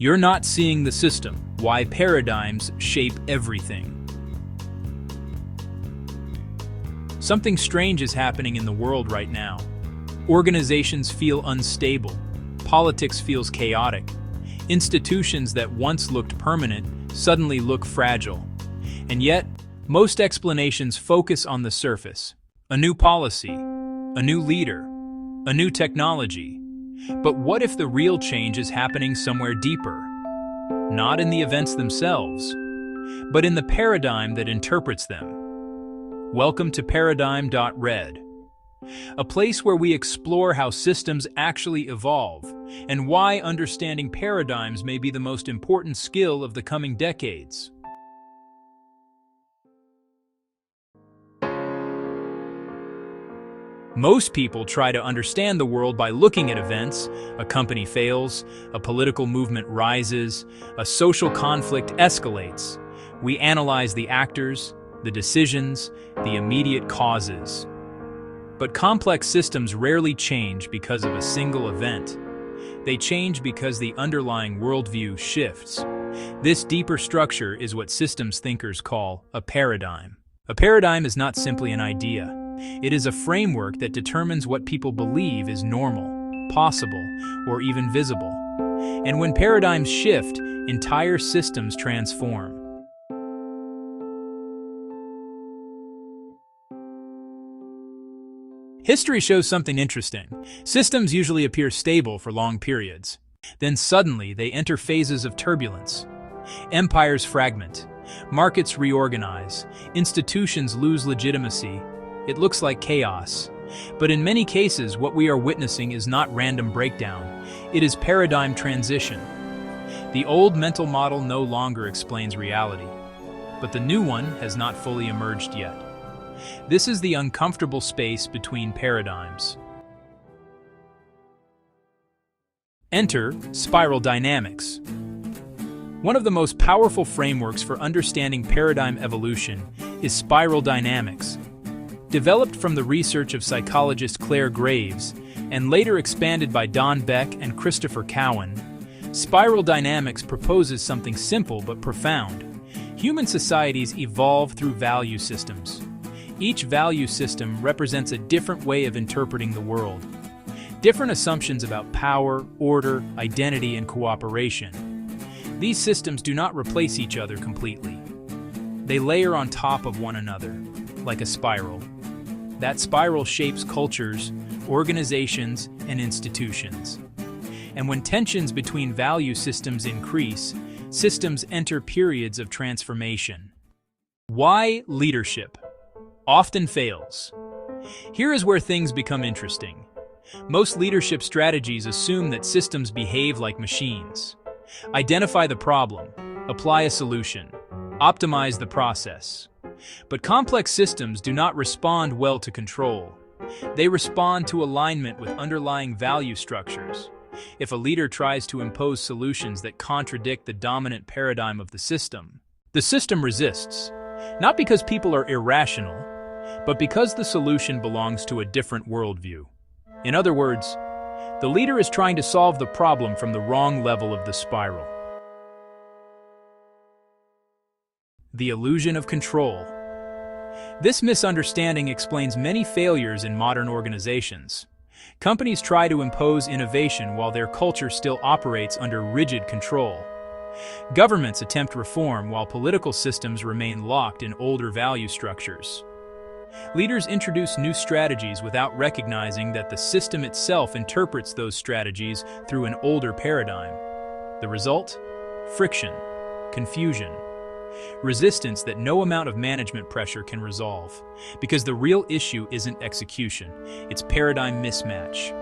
You're not seeing the system. Why paradigms shape everything. Something strange is happening in the world right now. Organizations feel unstable. Politics feels chaotic. Institutions that once looked permanent suddenly look fragile. And yet, most explanations focus on the surface. A new policy, a new leader, a new technology. But what if the real change is happening somewhere deeper? Not in the events themselves, but in the paradigm that interprets them. Welcome to Paradigm.Red, a place where we explore how systems actually evolve and why understanding paradigms may be the most important skill of the coming decades. Most people try to understand the world by looking at events. A company fails, a political movement rises, a social conflict escalates. We analyze the actors, the decisions, the immediate causes. But complex systems rarely change because of a single event. They change because the underlying worldview shifts. This deeper structure is what systems thinkers call a paradigm. A paradigm is not simply an idea. It is a framework that determines what people believe is normal, possible, or even visible. And when paradigms shift, entire systems transform. History shows something interesting. Systems usually appear stable for long periods. Then suddenly they enter phases of turbulence. Empires fragment, markets reorganize, institutions lose legitimacy. It looks like chaos. But in many cases, what we are witnessing is not random breakdown. It is paradigm transition. The old mental model no longer explains reality, but the new one has not fully emerged yet. This is the uncomfortable space between paradigms. Enter spiral dynamics. One of the most powerful frameworks for understanding paradigm evolution is spiral dynamics. Developed from the research of psychologist Claire Graves and later expanded by Don Beck and Christopher Cowan, spiral dynamics proposes something simple but profound. Human societies evolve through value systems. Each value system represents a different way of interpreting the world. Different assumptions about power, order, identity, and cooperation. These systems do not replace each other completely. They layer on top of one another, like a spiral. That spiral shapes cultures, organizations, and institutions. And when tensions between value systems increase, systems enter periods of transformation. Why leadership often fails? Here is where things become interesting. Most leadership strategies assume that systems behave like machines. Identify the problem, apply a solution, optimize the process. But complex systems do not respond well to control. They respond to alignment with underlying value structures. If a leader tries to impose solutions that contradict the dominant paradigm of the system resists, not because people are irrational, but because the solution belongs to a different worldview. In other words, the leader is trying to solve the problem from the wrong level of the spiral. The illusion of control. This misunderstanding explains many failures in modern organizations. Companies try to impose innovation while their culture still operates under rigid control. Governments attempt reform while political systems remain locked in older value structures. Leaders introduce new strategies without recognizing that the system itself interprets those strategies through an older paradigm. The result? Friction, confusion, resistance that no amount of management pressure can resolve. Because the real issue isn't execution, it's paradigm mismatch.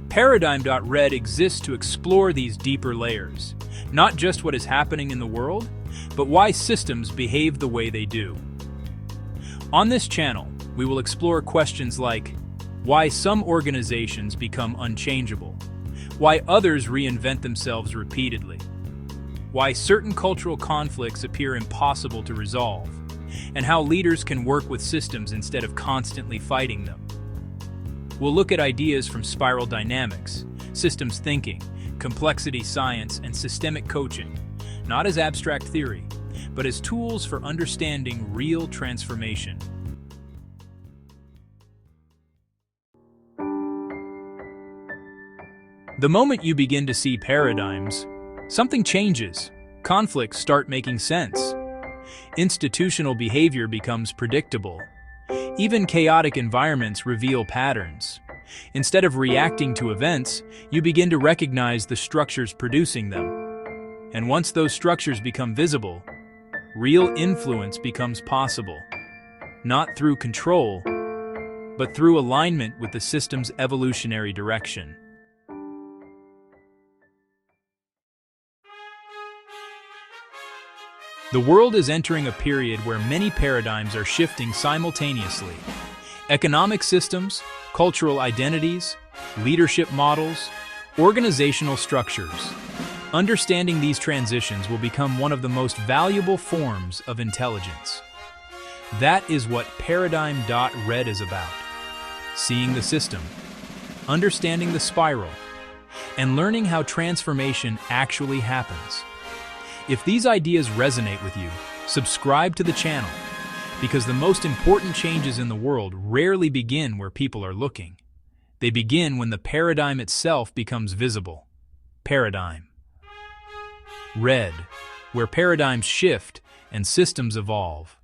Paradigm.Red exists to explore these deeper layers. Not just what is happening in the world, but why systems behave the way they do. On this channel, we will explore questions like why some organizations become unchangeable, why others reinvent themselves repeatedly, why certain cultural conflicts appear impossible to resolve, and how leaders can work with systems instead of constantly fighting them. We'll look at ideas from spiral dynamics, systems thinking, complexity science, and systemic coaching, not as abstract theory, but as tools for understanding real transformation. The moment you begin to see paradigms, something changes. Conflicts start making sense. Institutional behavior becomes predictable. Even chaotic environments reveal patterns. Instead of reacting to events, you begin to recognize the structures producing them. And once those structures become visible, real influence becomes possible. Not through control, but through alignment with the system's evolutionary direction. The world is entering a period where many paradigms are shifting simultaneously. Economic systems, cultural identities, leadership models, organizational structures. Understanding these transitions will become one of the most valuable forms of intelligence. That is what Paradigm.Red is about. Seeing the system, understanding the spiral, and learning how transformation actually happens. If these ideas resonate with you, subscribe to the channel, because the most important changes in the world rarely begin where people are looking. They begin when the paradigm itself becomes visible. Paradigm.Red, where paradigms shift and systems evolve.